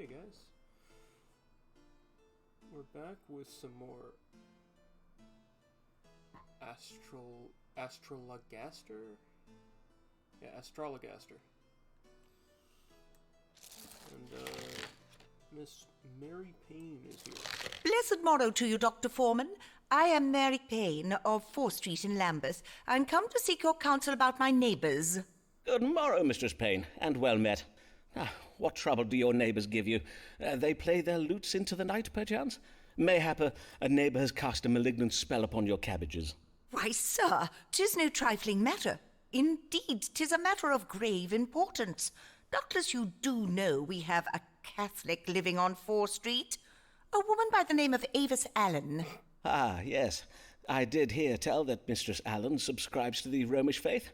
Hey guys, we're back with some more astrologaster? Yeah, astrologaster. And Miss Mary Payne is here. Blessed morrow to you, Dr. Foreman. I am Mary Payne of 4th Street in Lambeth. I'm come to seek your counsel about my neighbours. Good morrow, Mistress Payne, and well met. What trouble do your neighbours give you? They play their lutes into the night, perchance? Mayhap a neighbour has cast a malignant spell upon your cabbages. Why, sir, 'tis no trifling matter. Indeed, 'tis a matter of grave importance. Doubtless you do know we have a Catholic living on 4th Street, a woman by the name of Avis Allen. Ah, yes. I did hear tell that Mistress Allen subscribes to the Romish faith.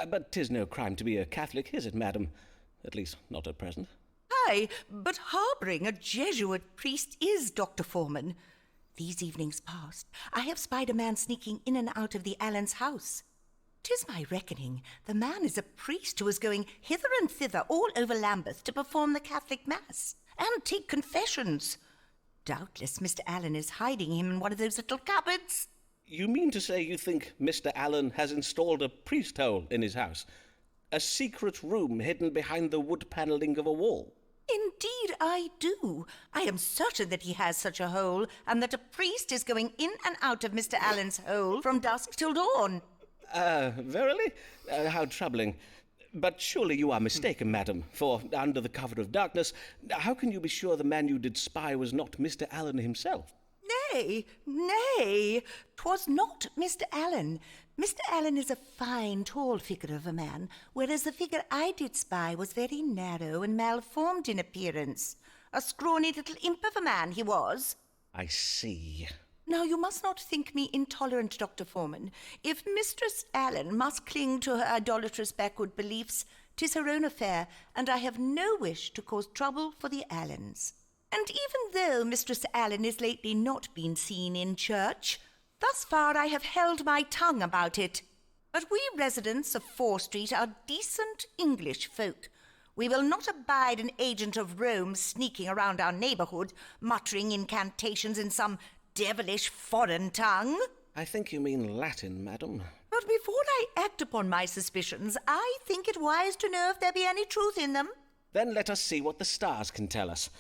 But 'tis no crime to be a Catholic, is it, madam? At least, not at present. Aye, but harbouring a Jesuit priest is, Dr. Foreman. These evenings past, I have spied a man sneaking in and out of the Allens' house. 'Tis my reckoning the man is a priest who is going hither and thither all over Lambeth to perform the Catholic Mass and take confessions. Doubtless Mr. Allen is hiding him in one of those little cupboards. You mean to say you think Mr. Allen has installed a priest hole in his house? A secret room hidden behind the wood panelling of a wall? Indeed I do. I am certain that he has such a hole, and that a priest is going in and out of Mr. Allen's hole from dusk till dawn. Verily? How troubling. But surely you are mistaken, madam, for under the cover of darkness, how can you be sure the man you did spy was not Mr. Allen himself? Nay, 'twas not Mr. Allen. Mr. Allen is a fine, tall figure of a man, whereas the figure I did spy was very narrow and malformed in appearance. A scrawny little imp of a man he was. I see. Now, you must not think me intolerant, Dr. Foreman. If Mistress Allen must cling to her idolatrous backward beliefs, 'tis her own affair, and I have no wish to cause trouble for the Allens. And even though Mistress Allen is lately not been seen in church, thus far I have held my tongue about it. But we residents of 4th Street are decent English folk. We will not abide an agent of Rome sneaking around our neighbourhood, muttering incantations in some devilish foreign tongue. I think you mean Latin, madam. But before I act upon my suspicions, I think it wise to know if there be any truth in them. Then let us see what the stars can tell us.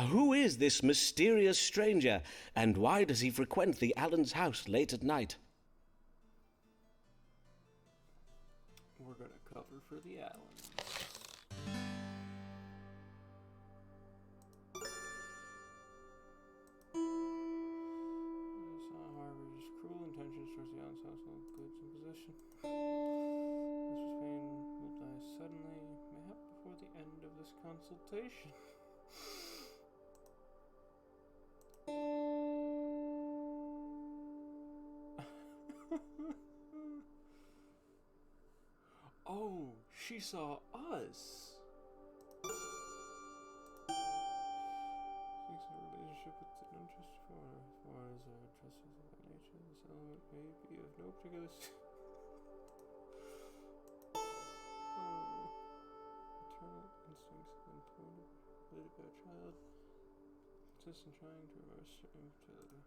Who is this mysterious stranger, and why does he frequent the Allens' house late at night? We're gonna cover for the Allens. Harbor's cruel intentions towards the Allens' household goods and possession. Mrs. Payne will die suddenly, mayhap before the end of this consultation. Oh, she saw us. Seeks a relationship with an interest for her. For as a trust of that nature, this element may be of no particular maternal instincts and tone related by a child, insists in trying to reverse her infertility.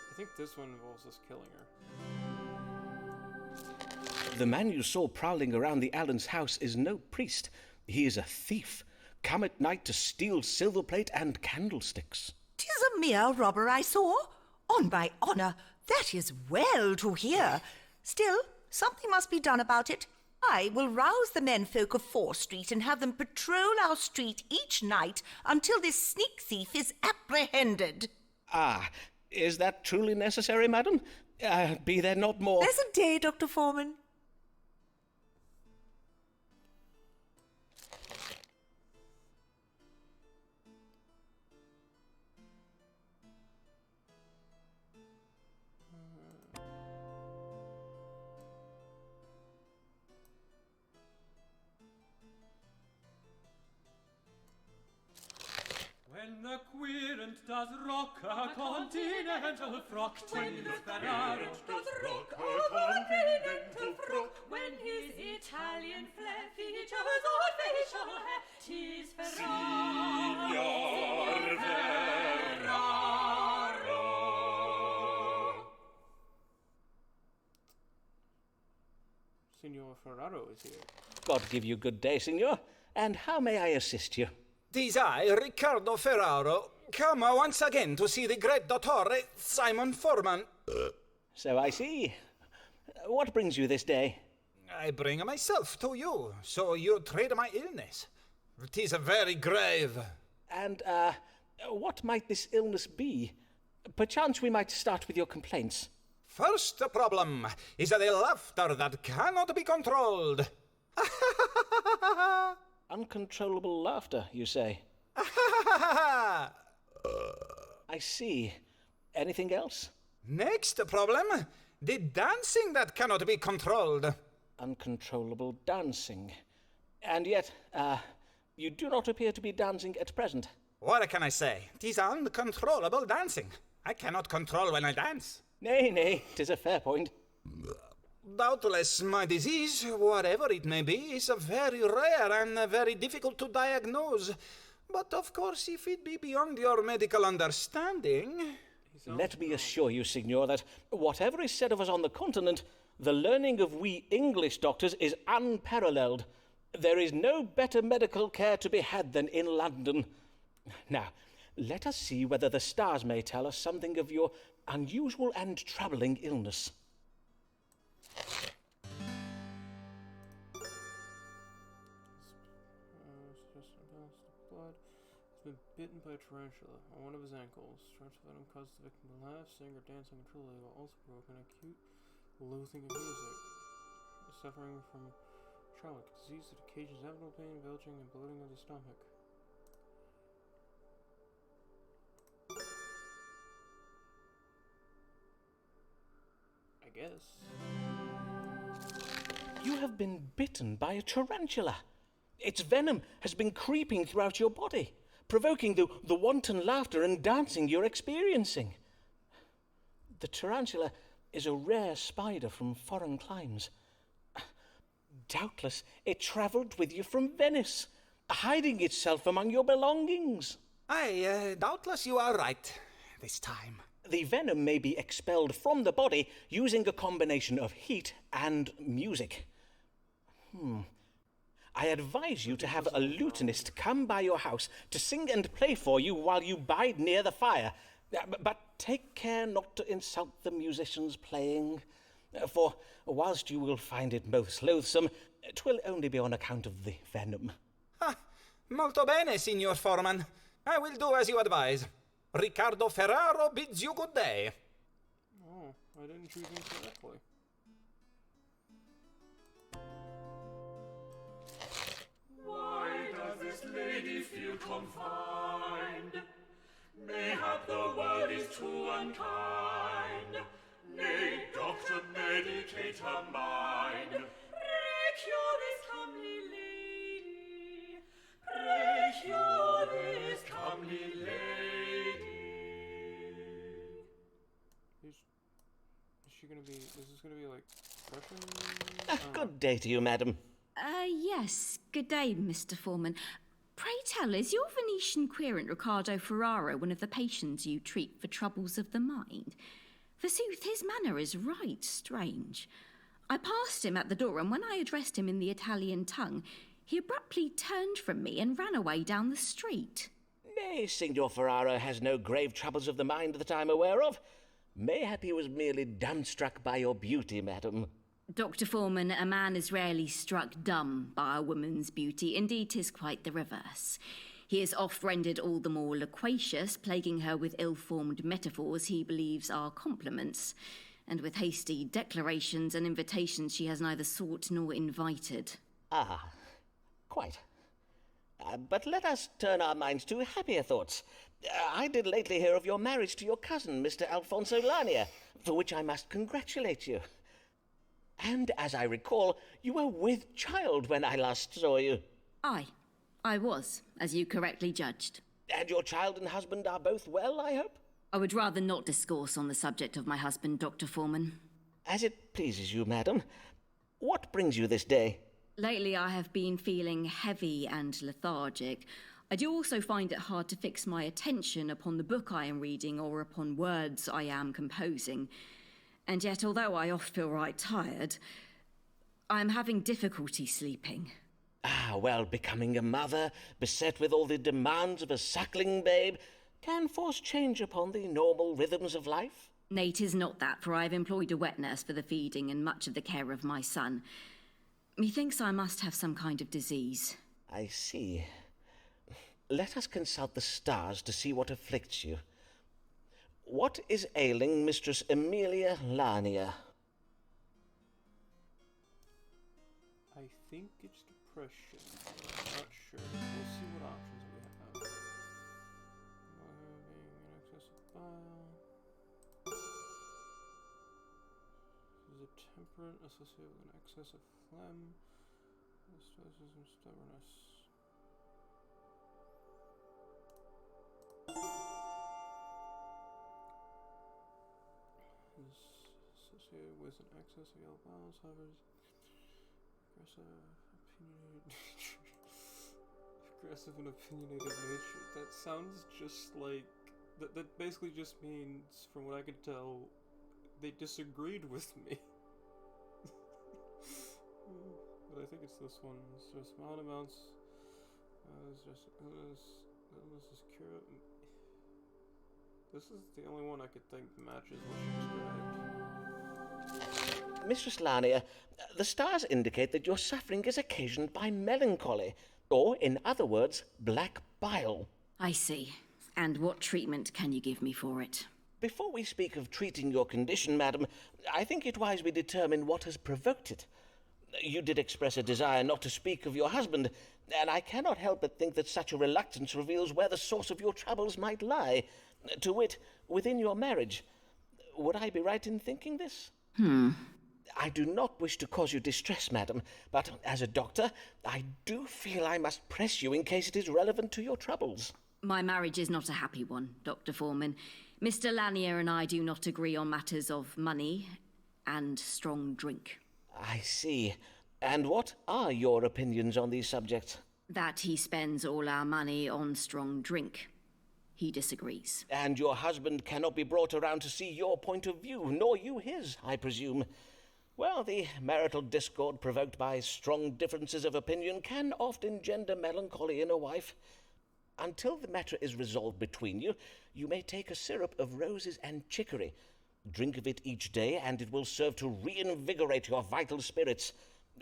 I think this one involves us killing her. The man you saw prowling around the Allens' house is no priest. He is a thief, come at night to steal silver plate and candlesticks. 'Tis a mere robber I saw. On my honour, that is well to hear. Still, something must be done about it. I will rouse the menfolk of 4th Street and have them patrol our street each night until this sneak thief is apprehended. Ah, is that truly necessary, madam? Be there not more... Pleasant day, Dr. Foreman. When When the querent does rock a continental frock, when the Ferraro does rock a continental frock, when his Italian flair features all facial hair, 'tis Ferraro. Signor Ferraro. Signor Ferraro is here. God give you good day, signor. And how may I assist you? 'Tis I, Riccardo Ferraro, come once again to see the great dottore, Simon Foreman. So I see. What brings you this day? I bring myself to you, so you treat my illness. 'Tis very grave. And, what might this illness be? Perchance we might start with your complaints. First problem is the laughter that cannot be controlled. Uncontrollable laughter, you say? I see. Anything else? Next problem, the dancing that cannot be controlled. Uncontrollable dancing. And yet, you do not appear to be dancing at present. What can I say? 'Tis uncontrollable dancing. I cannot control when I dance. Nay, 'tis a fair point. Doubtless my disease, whatever it may be, is very rare and very difficult to diagnose. But of course, if it be beyond your medical understanding... Let me assure you, signor, that whatever is said of us on the continent, the learning of we English doctors is unparalleled. There is no better medical care to be had than in London. Now, let us see whether the stars may tell us something of your unusual and troubling illness. Blood has been bitten by a tarantula on one of his ankles. Tarantula venom causes the victim to laugh, sing, or dance uncontrollably, while also provoking acute loathing of music. Suffering from traumatic disease that occasions abdominal pain, belching, and bloating of the stomach. I guess. You have been bitten by a tarantula. Its venom has been creeping throughout your body, provoking the wanton laughter and dancing you're experiencing. The tarantula is a rare spider from foreign climes. Doubtless it travelled with you from Venice, hiding itself among your belongings. Aye, doubtless you are right this time. The venom may be expelled from the body using a combination of heat and music. I advise you to have a lutenist come by your house to sing and play for you while you bide near the fire. But take care not to insult the musicians playing, for whilst you will find it most loathsome, 'twill only be on account of the venom. Molto bene, Signor Foreman. I will do as you advise. Riccardo Ferraro bids you good day. Oh, I didn't choose him correctly. Why does this lady feel confined? Mayhap the world is too unkind. Nay, doctor, medicate her mind. Pray cure this comely lady. Pray cure this comely lady. Is she gonna be? Is this gonna be like Russian? Good day to you, madam. Yes. Good day, Mr. Foreman. Pray tell, is your Venetian querent Riccardo Ferraro one of the patients you treat for troubles of the mind? Forsooth, his manner is right strange. I passed him at the door, and when I addressed him in the Italian tongue, he abruptly turned from me and ran away down the street. Nay, Signor Ferraro has no grave troubles of the mind that I'm aware of. Mayhap he was merely dumbstruck by your beauty, madam. Dr. Foreman, a man is rarely struck dumb by a woman's beauty. Indeed, 'tis quite the reverse. He is oft rendered all the more loquacious, plaguing her with ill-formed metaphors he believes are compliments, and with hasty declarations and invitations she has neither sought nor invited. Ah, quite. But let us turn our minds to happier thoughts. I did lately hear of your marriage to your cousin, Mr. Alfonso Lania, for which I must congratulate you. And as I recall, you were with child when I last saw you. I was, as you correctly judged. And your child and husband are both well, I hope? I would rather not discourse on the subject of my husband, Dr. Foreman. As it pleases you, madam. What brings you this day? Lately, I have been feeling heavy and lethargic. I do also find it hard to fix my attention upon the book I am reading or upon words I am composing. And yet, although I oft feel right tired, I am having difficulty sleeping. Ah, well, becoming a mother, beset with all the demands of a suckling babe, can force change upon the normal rhythms of life. Nay, 'tis not that, for I have employed a wet nurse for the feeding and much of the care of my son. Methinks I must have some kind of disease. I see. Let us consult the stars to see what afflicts you. What is ailing Mistress Amelia Lanier? I think it's depression. I'm not sure. We'll see what options we have. Being in excess of bile. This is a temperament associated with an excess of phlegm. Stoicism, stubbornness. Is associated with an excess of yellow bile, hovers. Aggressive and opinionated nature. That sounds just like that basically just means, from what I could tell, they disagreed with me. But I think it's this one. It's just mild amounts. It's just illness is cure. This is the only one I could think matches what she described. Mistress Lanier, the stars indicate that your suffering is occasioned by melancholy, or, in other words, black bile. I see. And what treatment can you give me for it? Before we speak of treating your condition, madam, I think it wise we determine what has provoked it. You did express a desire not to speak of your husband, and I cannot help but think that such a reluctance reveals where the source of your troubles might lie, to wit, within your marriage. Would I be right in thinking this? I do not wish to cause you distress, madam, but as a doctor, I do feel I must press you in case it is relevant to your troubles. My marriage is not a happy one, Dr. Foreman. Mr. Lanier and I do not agree on matters of money and strong drink. I see. And what are your opinions on these subjects? That he spends all our money on strong drink. He disagrees. And your husband cannot be brought around to see your point of view, nor you his, I presume. Well, the marital discord provoked by strong differences of opinion can oft engender melancholy in a wife. Until the matter is resolved between you, you may take a syrup of roses and chicory. Drink of it each day, and it will serve to reinvigorate your vital spirits.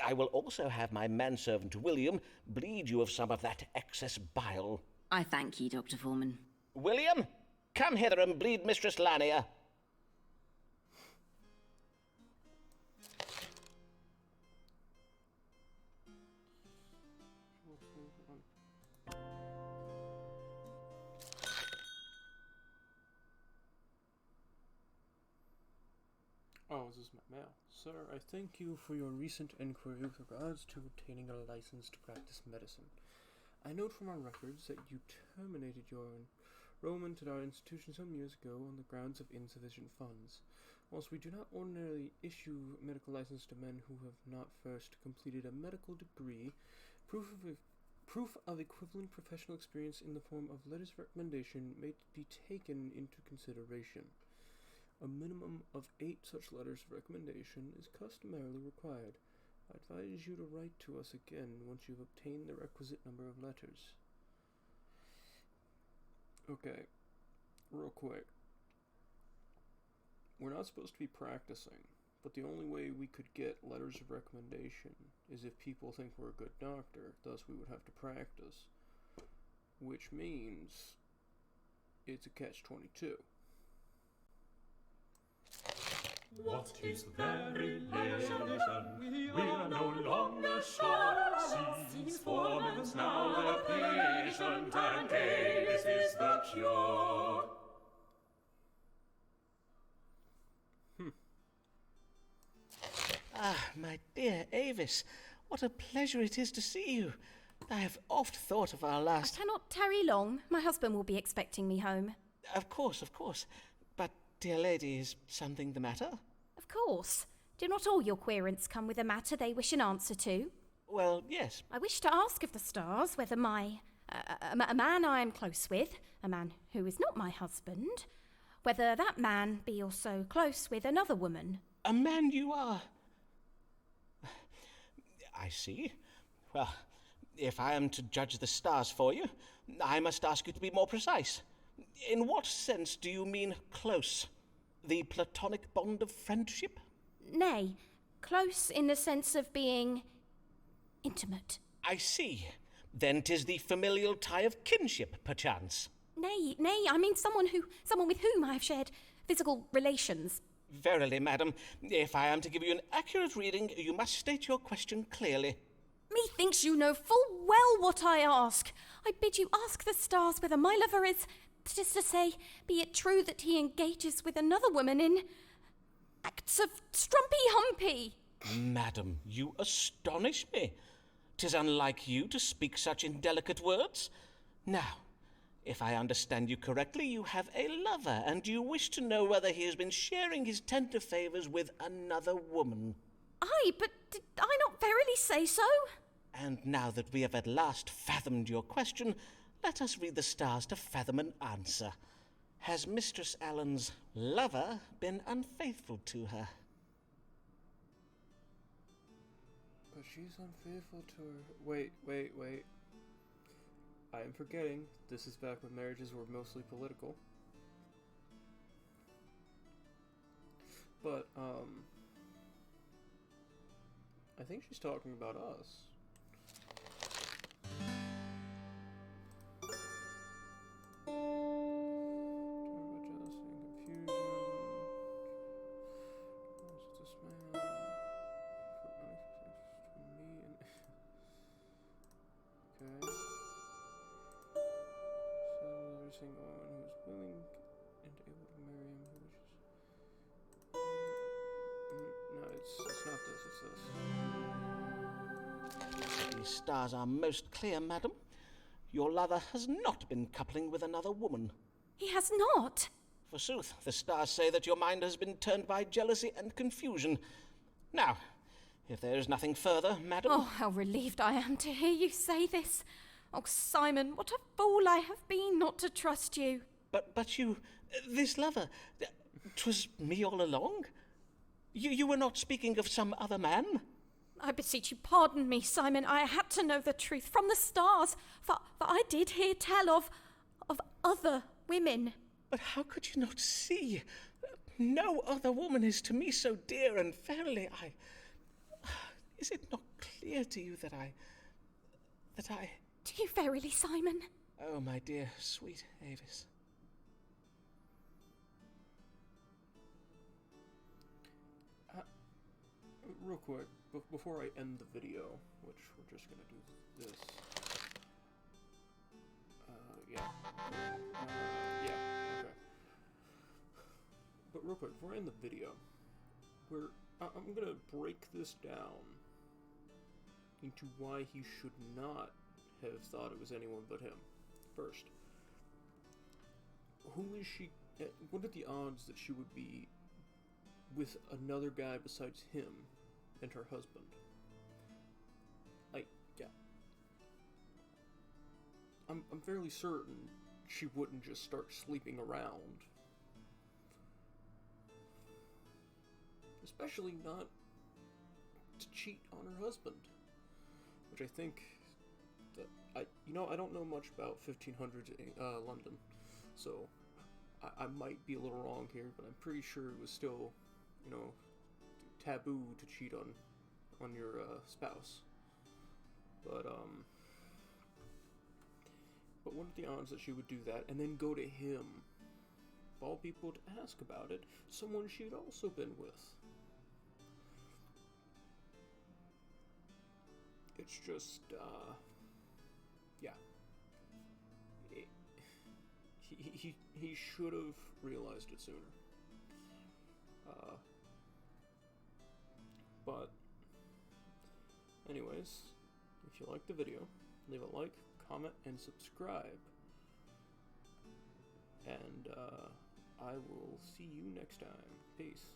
I will also have my manservant William bleed you of some of that excess bile. I thank ye, Dr. Foreman. William, come hither and bleed Mistress Lanier. Oh, this is my mail. Sir, I thank you for your recent inquiry with regards to obtaining a license to practice medicine. I note from our records that you terminated your enrollment at our institution some years ago on the grounds of insufficient funds. Whilst we do not ordinarily issue medical license to men who have not first completed a medical degree, proof of equivalent professional experience in the form of letters of recommendation may be taken into consideration. A minimum of 8 such letters of recommendation is customarily required. I advise you to write to us again once you've obtained the requisite number of letters. Okay, real quick. We're not supposed to be practicing, but the only way we could get letters of recommendation is if people think we're a good doctor, thus we would have to practice. Which means it's a catch-22. What is their relation? We are no longer sure. Seems 4 months now we're patient, and Avis is the cure. Ah, my dear Avis, what a pleasure it is to see you. I have oft thought of our I last... cannot tarry long. My husband will be expecting me home. Of course. But, dear lady, is something the matter? Of course. Do not all your querents come with a matter they wish an answer to? Well, yes. I wish to ask of the stars whether a man I am close with, a man who is not my husband, whether that man be also close with another woman. A man you are... I see. Well, if I am to judge the stars for you, I must ask you to be more precise. In what sense do you mean close? The platonic bond of friendship? Nay, close in the sense of being intimate. I see. Then 'tis the familial tie of kinship, perchance. Nay, I mean someone with whom I have shared physical relations. Verily, madam, if I am to give you an accurate reading, you must state your question clearly. Methinks you know full well what I ask. I bid you ask the stars whether my lover is, that is to say, be it true that he engages with another woman in acts of strumpy-humpy. Madam, you astonish me. 'Tis unlike you to speak such indelicate words. Now, if I understand you correctly, you have a lover, and you wish to know whether he has been sharing his tender favours with another woman. Aye, but did I not verily say so? And now that we have at last fathomed your question, let us read the stars to fathom an answer. Has Mistress Allen's lover been unfaithful to her? But she's unfaithful to her. Wait. I am forgetting, this is back when marriages were mostly political. But, I think she's talking about us. Single woman who is willing and able to marry him who wishes. No, it's not this, it's this. The stars are most clear, madam. Your lover has not been coupling with another woman. He has not. Forsooth, the stars say that your mind has been turned by jealousy and confusion. Now, if there is nothing further, madam... Oh, how relieved I am to hear you say this. Oh, Simon, what a fool I have been not to trust you. But you... this lover... 'twas me all along? You were not speaking of some other man? I beseech you, pardon me, Simon. I had to know the truth from the stars, for I did hear tell of other women. But how could you not see? No other woman is to me so dear, and verily is it not clear to you that I... Do you verily, Simon? Oh, my dear, sweet Avis. Real quick, before I end the video, which we're just gonna do this. Yeah, okay. But real quick, before I end the video, I'm gonna break this down into why he should not have thought it was anyone but him. First, who is she? What are the odds that she would be with another guy besides him and her husband? Like, yeah. I'm fairly certain she wouldn't just start sleeping around. Especially not to cheat on her husband. Which I think that I don't know much about 1500s London, so I might be a little wrong here, but I'm pretty sure it was still, taboo to cheat on your spouse. But what are the odds that she would do that and then go to him, of all people, to ask about it, someone she'd also been with? It's just, yeah. He should have realized it sooner. But, anyways, if you liked the video, leave a like, comment, and subscribe. And I will see you next time. Peace.